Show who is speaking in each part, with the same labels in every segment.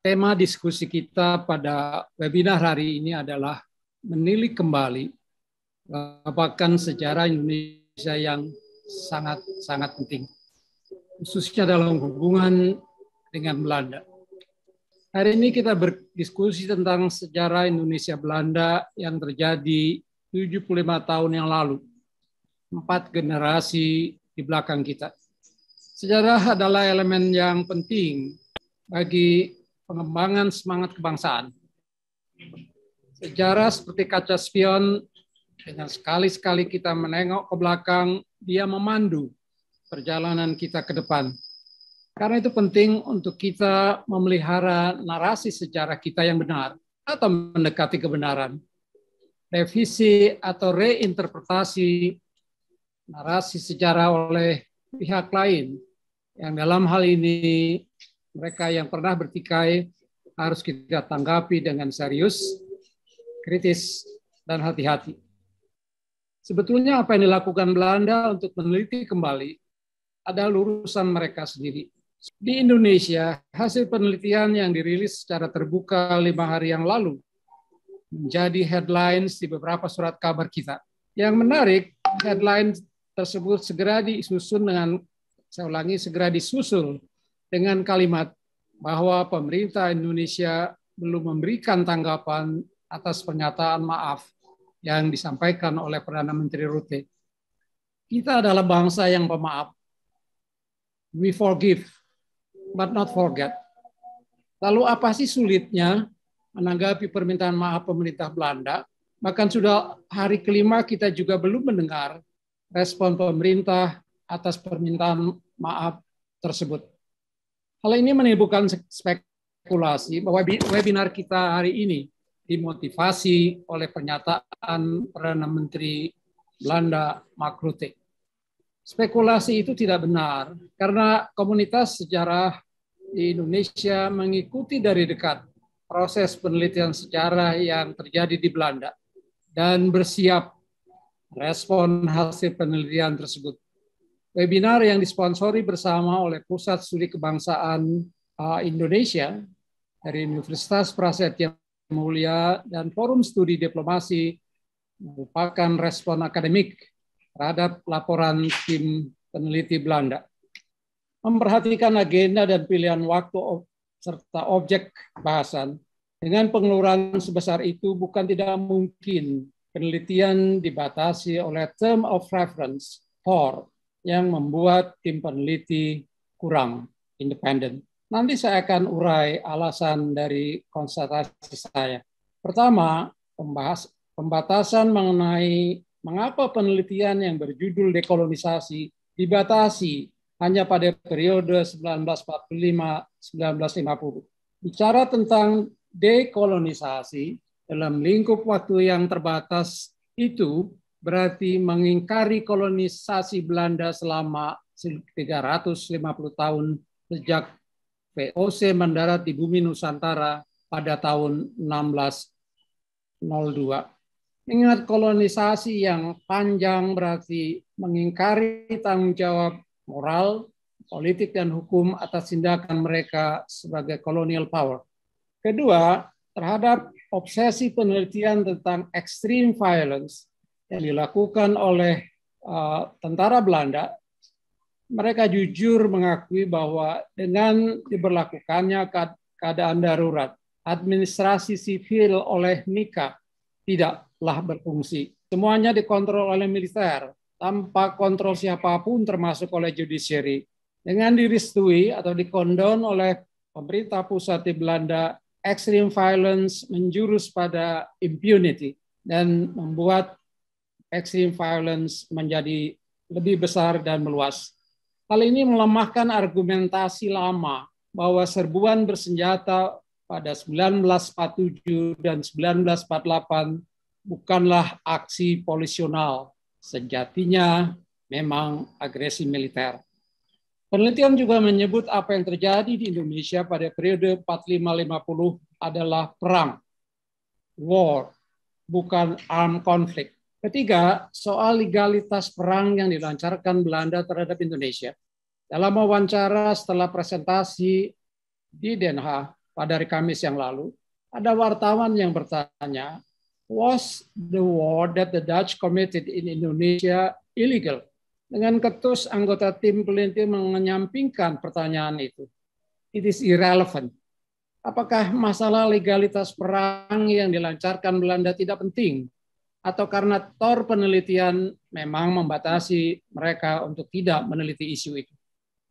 Speaker 1: tema diskusi kita pada webinar hari ini adalah menilik kembali bapakan sejarah Indonesia yang sangat penting, khususnya dalam hubungan dengan Belanda. Hari ini kita berdiskusi tentang sejarah Indonesia-Belanda yang terjadi 75 tahun yang lalu, 4 generasi di belakang kita. Sejarah adalah elemen yang penting bagi pengembangan semangat kebangsaan. Sejarah seperti kaca spion, dengan sekali-sekali kita menengok ke belakang, dia memandu perjalanan kita ke depan. Karena itu penting untuk kita memelihara narasi sejarah kita yang benar atau mendekati kebenaran. Revisi atau reinterpretasi narasi sejarah oleh pihak lain yang dalam hal ini mereka yang pernah bertikai harus kita tanggapi dengan serius, kritis, dan hati-hati. Sebetulnya apa yang dilakukan Belanda untuk meneliti kembali adalah urusan mereka sendiri. Di Indonesia, hasil penelitian yang dirilis secara terbuka 5 hari yang lalu menjadi headlines di beberapa surat kabar kita. Yang menarik, headline tersebut segera disusul dengan kalimat bahwa pemerintah Indonesia belum memberikan tanggapan atas pernyataan maaf yang disampaikan oleh Perdana Menteri Rutte. Kita adalah bangsa yang pemaaf. We forgive, but not forget. Lalu apa sih sulitnya menanggapi permintaan maaf pemerintah Belanda? Bahkan sudah hari kelima kita juga belum mendengar respon pemerintah atas permintaan maaf tersebut. Hal ini menimbulkan spekulasi bahwa webinar kita hari ini dimotivasi oleh pernyataan Perdana Menteri Belanda Mark Rutte. Spekulasi itu tidak benar karena komunitas sejarah di Indonesia mengikuti dari dekat proses penelitian sejarah yang terjadi di Belanda dan bersiap respon hasil penelitian tersebut. Webinar yang disponsori bersama oleh Pusat Studi Kebangsaan Indonesia dari Universitas Prasetya Mulia dan Forum Studi Diplomasi merupakan respon akademik terhadap laporan tim peneliti Belanda. Memperhatikan agenda dan pilihan waktu serta objek bahasan, dengan pengeluaran sebesar itu bukan tidak mungkin penelitian dibatasi oleh term of reference, TOR, yang membuat tim peneliti kurang independen. Nanti saya akan urai alasan dari konstatasi saya. Pertama, pembatasan mengenai mengapa penelitian yang berjudul dekolonisasi dibatasi hanya pada periode 1945-1950. Bicara tentang dekolonisasi dalam lingkup waktu yang terbatas itu berarti mengingkari kolonisasi Belanda selama 350 tahun sejak VOC mendarat di bumi Nusantara pada tahun 1602. Ingat, kolonisasi yang panjang berarti mengingkari tanggung jawab moral, politik, dan hukum atas tindakan mereka sebagai colonial power. Kedua, terhadap obsesi penelitian tentang extreme violence yang dilakukan oleh tentara Belanda, mereka jujur mengakui bahwa dengan diberlakukannya keadaan darurat, administrasi sivil oleh NICA tidaklah berfungsi. Semuanya dikontrol oleh militer, tanpa kontrol siapapun termasuk oleh judiciary. Dengan direstui atau dikondon oleh pemerintah pusat di Belanda, extreme violence menjurus pada impunity dan membuat extreme violence menjadi lebih besar dan meluas. Hal ini melemahkan argumentasi lama bahwa serbuan bersenjata pada 1947 dan 1948 bukanlah aksi polisional. Sejatinya memang agresi militer. Penelitian juga menyebut apa yang terjadi di Indonesia pada periode 45-50 adalah perang, war, bukan armed conflict. Ketiga, soal legalitas perang yang dilancarkan Belanda terhadap Indonesia. Dalam wawancara setelah presentasi di Den Haag, pada hari Kamis yang lalu, ada wartawan yang bertanya, was the war that the Dutch committed in Indonesia illegal? Dengan ketus, anggota tim peneliti menyampingkan pertanyaan itu. It is irrelevant. Apakah masalah legalitas perang yang dilancarkan Belanda tidak penting? Atau karena tor penelitian memang membatasi mereka untuk tidak meneliti isu itu?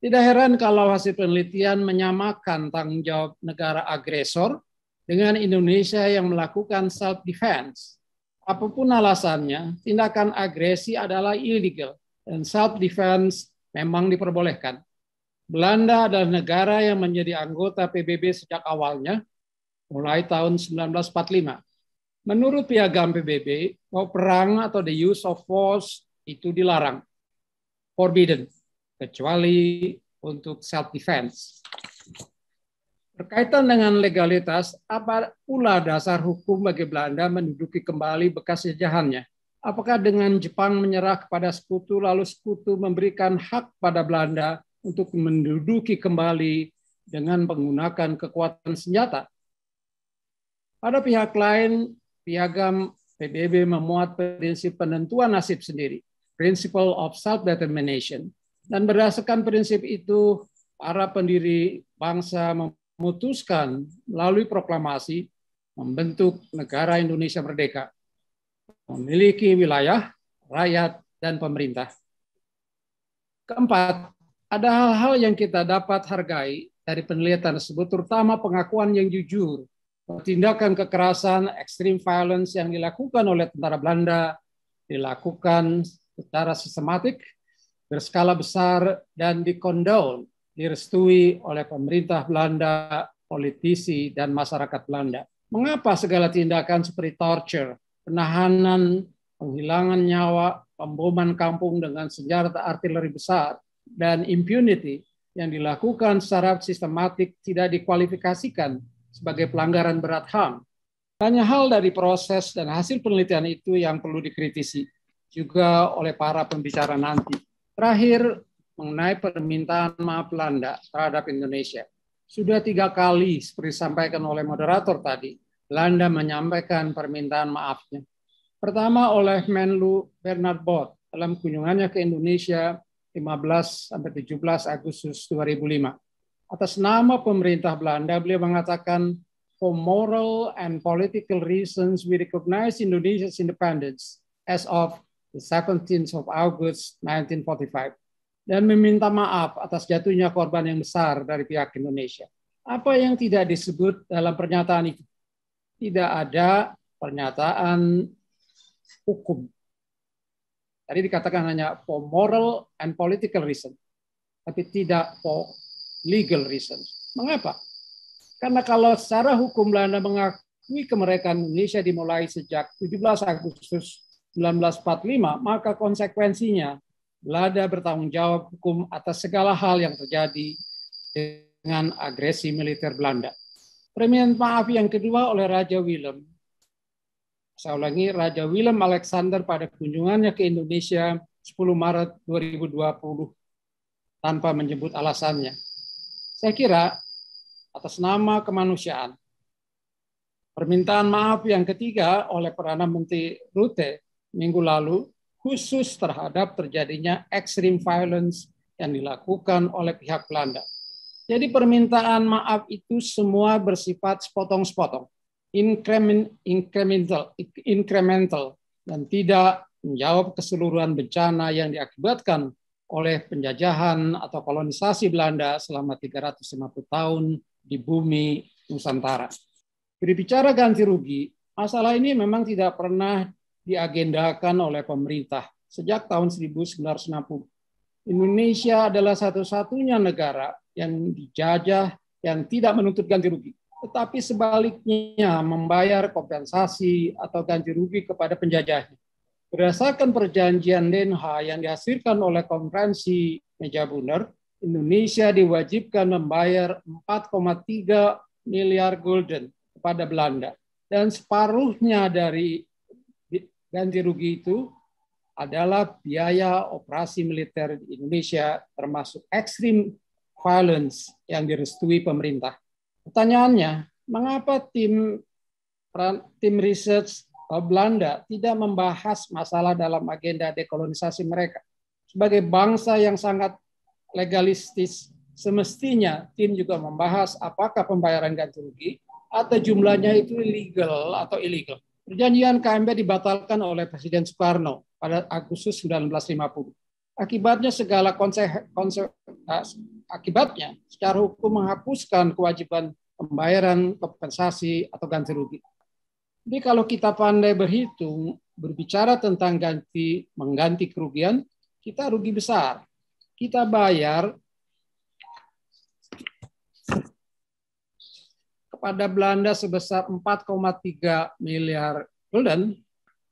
Speaker 1: Tidak heran kalau hasil penelitian menyamakan tanggung jawab negara agresor dengan Indonesia yang melakukan self-defense. Apapun alasannya, tindakan agresi adalah illegal dan self-defense memang diperbolehkan. Belanda adalah negara yang menjadi anggota PBB sejak awalnya, mulai tahun 1945. Menurut piagam PBB, bahwa perang atau the use of force itu dilarang, forbidden, kecuali untuk self-defense. Berkaitan dengan legalitas, apa pula dasar hukum bagi Belanda menduduki kembali bekas jajahannya? Apakah dengan Jepang menyerah kepada sekutu, lalu sekutu memberikan hak pada Belanda untuk menduduki kembali dengan menggunakan kekuatan senjata? Pada pihak lain, piagam PBB memuat prinsip penentuan nasib sendiri, principle of self-determination. Dan berdasarkan prinsip itu, para pendiri bangsa memutuskan melalui proklamasi membentuk negara Indonesia Merdeka, memiliki wilayah, rakyat, dan pemerintah. Keempat, ada hal-hal yang kita dapat hargai dari penelitian tersebut, terutama pengakuan yang jujur, tindakan kekerasan, extreme violence yang dilakukan oleh tentara Belanda, dilakukan secara sistematik, berskala besar, dan dikondol, direstui oleh pemerintah Belanda, politisi, dan masyarakat Belanda. Mengapa segala tindakan seperti torture, penahanan, penghilangan nyawa, pemboman kampung dengan senjata artileri besar, dan impunity yang dilakukan secara sistematik tidak dikualifikasikan sebagai pelanggaran berat HAM? Banyak hal dari proses dan hasil penelitian itu yang perlu dikritisi juga oleh para pembicara nanti. Terakhir, mengenai permintaan maaf Belanda terhadap Indonesia. Sudah 3 kali, seperti disampaikan oleh moderator tadi, Belanda menyampaikan permintaan maafnya. Pertama oleh Menlu Bernard Bot dalam kunjungannya ke Indonesia 15-17 Agustus 2005. Atas nama pemerintah Belanda, beliau mengatakan, for moral and political reasons, we recognize Indonesia's independence as of the 17th of August 1945. Dan meminta maaf atas jatuhnya korban yang besar dari pihak Indonesia. Apa yang tidak disebut dalam pernyataan itu? Tidak ada pernyataan hukum. Tadi dikatakan hanya for moral and political reason, tapi tidak for legal reason. Mengapa? Karena kalau secara hukum Belanda mengakui kemerdekaan Indonesia dimulai sejak 17 Agustus 1945, maka konsekuensinya Belanda bertanggung jawab hukum atas segala hal yang terjadi dengan agresi militer Belanda. Permintaan maaf yang kedua oleh Raja Willem. Saya ulangi, Raja Willem Alexander pada kunjungannya ke Indonesia 10 Maret 2020 tanpa menyebut alasannya. Saya kira atas nama kemanusiaan. Permintaan maaf yang ketiga oleh Perdana Menteri Rutte minggu lalu khusus terhadap terjadinya extreme violence yang dilakukan oleh pihak Belanda. Jadi permintaan maaf itu semua bersifat sepotong-sepotong, incremental, dan tidak menjawab keseluruhan bencana yang diakibatkan oleh penjajahan atau kolonisasi Belanda selama 350 tahun di bumi Nusantara. Berbicara ganti rugi, masalah ini memang tidak pernah diagendakan oleh pemerintah sejak tahun 1960. Indonesia adalah satu-satunya negara yang dijajah yang tidak menuntut ganti rugi, tetapi sebaliknya membayar kompensasi atau ganti rugi kepada penjajahnya. Berdasarkan perjanjian Den Haag yang dihasilkan oleh konferensi meja bundar, Indonesia diwajibkan membayar 4,3 miliar gulden kepada Belanda. Dan separuhnya dari ganti rugi itu adalah biaya operasi militer di Indonesia, termasuk extreme violence yang direstui pemerintah. Pertanyaannya, mengapa tim research Belanda tidak membahas masalah dalam agenda dekolonisasi mereka? Sebagai bangsa yang sangat legalistis, semestinya tim juga membahas apakah pembayaran ganti rugi atau jumlahnya itu legal atau illegal. Perjanjian KMB dibatalkan oleh Presiden Soekarno pada Agustus 1950. Akibatnya akibatnya secara hukum menghapuskan kewajiban pembayaran kompensasi atau ganti rugi. Jadi kalau kita pandai berhitung, berbicara tentang mengganti kerugian, kita rugi besar. Kita bayar kepada Belanda sebesar 4,3 miliar gulden.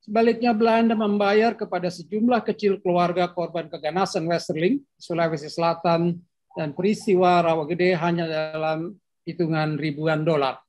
Speaker 1: Sebaliknya Belanda membayar kepada sejumlah kecil keluarga korban keganasan Westerling, Sulawesi Selatan, dan peristiwa Rawagede hanya dalam hitungan ribuan dolar.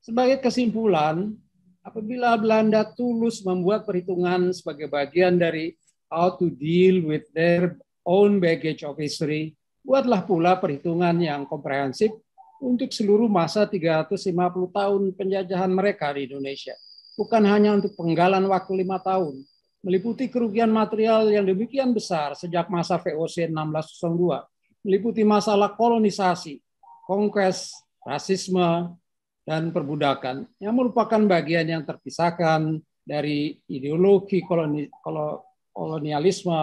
Speaker 1: Sebagai kesimpulan, apabila Belanda tulus membuat perhitungan sebagai bagian dari how to deal with their own baggage of history, buatlah pula perhitungan yang komprehensif untuk seluruh masa 350 tahun penjajahan mereka di Indonesia. Bukan hanya untuk penggalan waktu 5 tahun, meliputi kerugian material yang demikian besar sejak masa VOC 1602, meliputi masalah kolonisasi, conquest, rasisme, dan perbudakan, yang merupakan bagian yang terpisahkan dari ideologi kolonialisme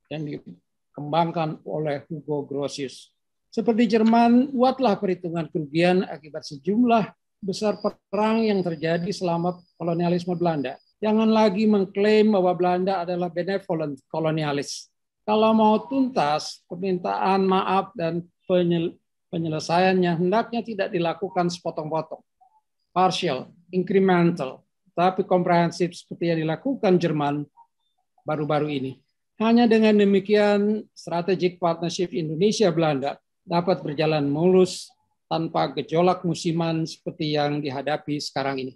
Speaker 1: yang dikembangkan oleh Hugo Grotius. Seperti Jerman, buatlah perhitungan kerugian akibat sejumlah besar perang yang terjadi selama kolonialisme Belanda. Jangan lagi mengklaim bahwa Belanda adalah benevolent kolonialis. Kalau mau tuntas, permintaan maaf dan penyelesaiannya hendaknya tidak dilakukan sepotong-potong, partial, incremental, tapi komprehensif seperti yang dilakukan Jerman baru-baru ini. Hanya dengan demikian, strategic partnership Indonesia-Belanda dapat berjalan mulus tanpa gejolak musiman seperti yang dihadapi sekarang ini.